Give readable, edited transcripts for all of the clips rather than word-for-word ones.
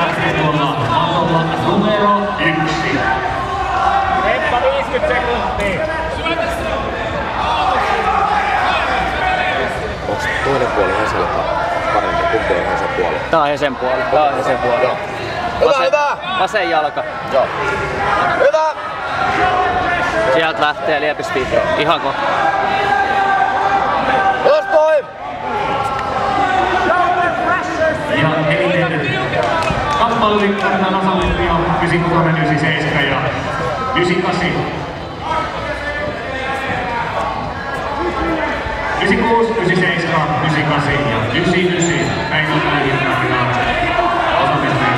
lähtee tuolla tasolla numero 1. Reppa 50 sekuntia. Onks toinen puoli Hesellä parempi? Kumpi on Hesen puoli? Tää on Hesen puoli. Tää on Hesen puoli. Joo. Hyvä, hyvä! Vasen jalka. Joo. Hyvä! Sieltä lähtee liepisti ihan kohta. Jos toi! Ja eniten kappalelikkarina tasolippia 96, 97 ja 98. 96, 97, 98 ja 99. Näin on näihin tasolistia.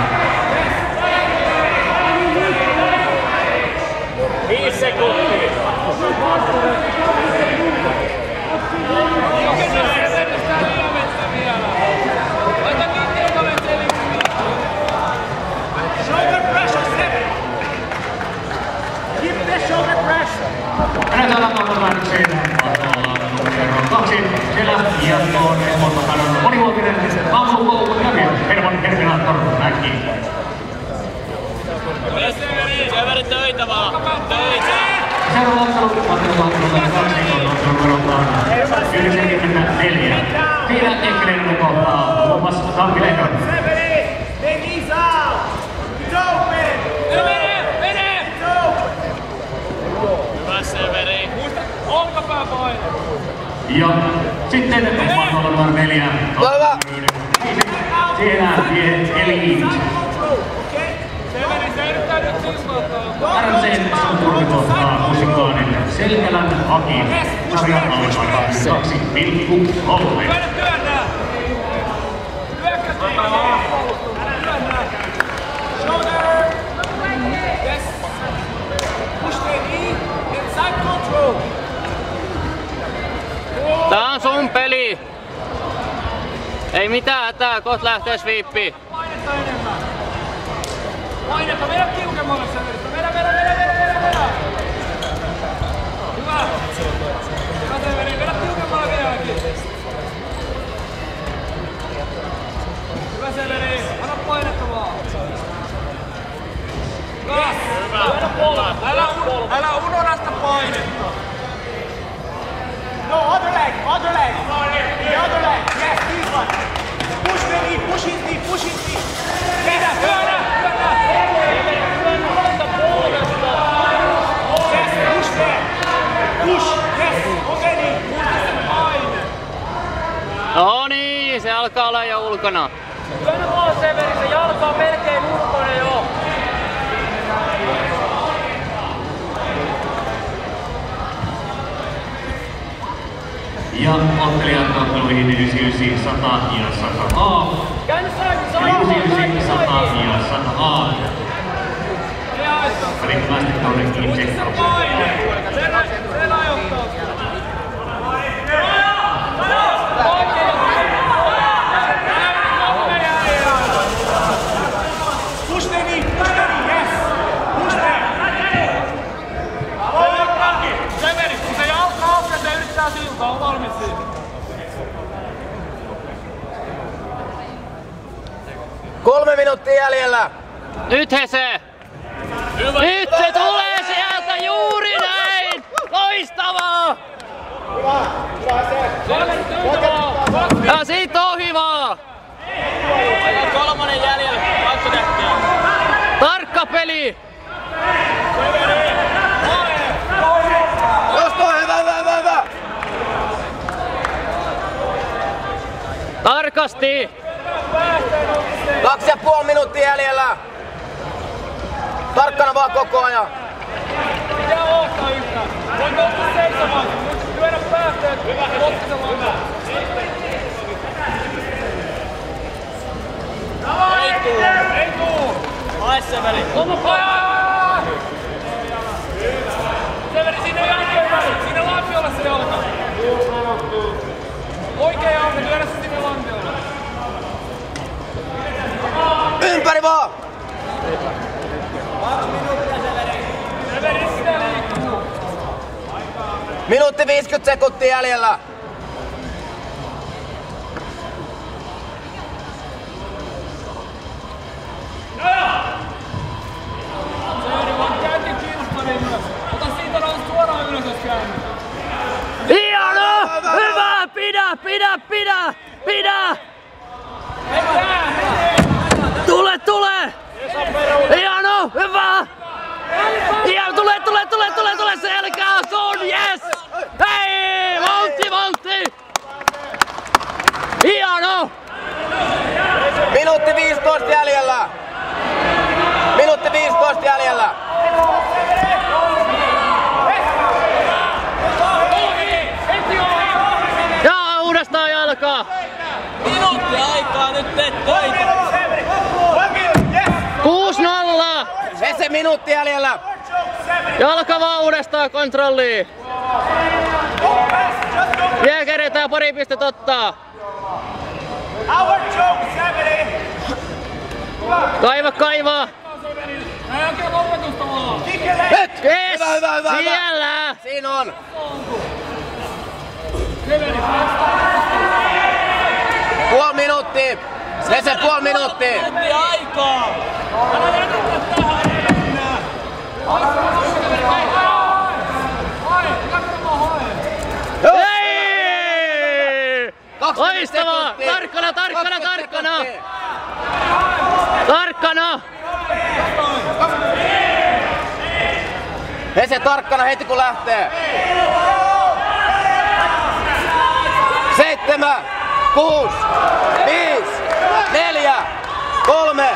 5 sekuntia. Näytään lakkautusväännökseen numero 2. Siellä jatkoon Esmolta kadonnut monivuotinen aamukoulu ja Herman Terminaattor Mäki. Severi töitä vaan. Töitä. Seuraava ottelu Mattilaattolle 2 numeroltaan 94. Siinä Ekkelinen kohtaa Luomas Sampi Lehdon. Severi. Muista olkapää paino. Ja sitten Esmolta numero 4. Siinä Elite. Severi, se yrittää nyt silmäuttaa. RC on turvi kohtaa Musikaanille. Selkälän Aki. Sarjan alkaa 2,3. Työnnää! Hyökkäs! Työnnää! Shoulder! Yes! Push the knee and side control! Tää on sun peli! Ei mitään hätää, kohta lähtee sweepiin. Painetta enemmän! Painetta, vedä tiukemmalle Severistä! Vedä! Hyvä! Hyvä Severi, vedä tiukemmalle vieläkin! Hyvä Severi, anna painetta vaan! Gas! Älä unohda sitä painetta! No, other leg, the other leg, yes, this one. Push the knee, push his knee, push his knee. Yes, Työnnä! yes, push there. Push, yes, okay, knee. No niin, se alkaa olla jo ulkona. Työnnä vaan Severi, se jalka on melkein ulkona jo. Ja ottelijat otteluihin 99, 100 ja 100A. Käänny saihin, 99, 100 ja 100A. Välittömästi toinen kiinni sektoriksi. Se rajoittaa. Push the knee, yes. Push there. Severi, kun se jalka aukeaa, se yrittää siltaa, on valmis siinä. Kolme minuuttia jäljellä! Nyt Hese! Nyt se tulee sieltä juuri näin! Loistavaa! Ja siitä ohi vaan! Kolmonen jäljellä, 2 näkkiä. Tarkka peli! Jos toi, hyvä! Tarkasti! 2,5 minuuttia jäljellä! Tarkkana vaan koko ajan! Pitää ohtaa yhtään. Voit nousta seisomaan. Voit lyödä päästöön. Hyvä. Ei tuu. Hae Severi. Severi, sinne jalkojen väliin. Sinne lampiolle se jalka. Oikea jalka, lyödä se sinne lampiolle. Ympäri vaan! 2 minuuttia Severi. Severi, sitä liikkuu. Minuutti 50 sekuntia jäljellä! minuutti jäljellä. Jalka vaan uudestaan kontrolliin. Vielä keretään pari pistet ottaa. Kaiva! Nyt! Yes! Hyvä. Siellä! Siinä on. Puoli minuuttia. Vese puoli minuuttia. Aikaa! Älä jätä tähän enää! Ei! Loistavaa! Tarkkana! Vese tarkkana heti kun lähtee. 7, 6, 5, 4, 3,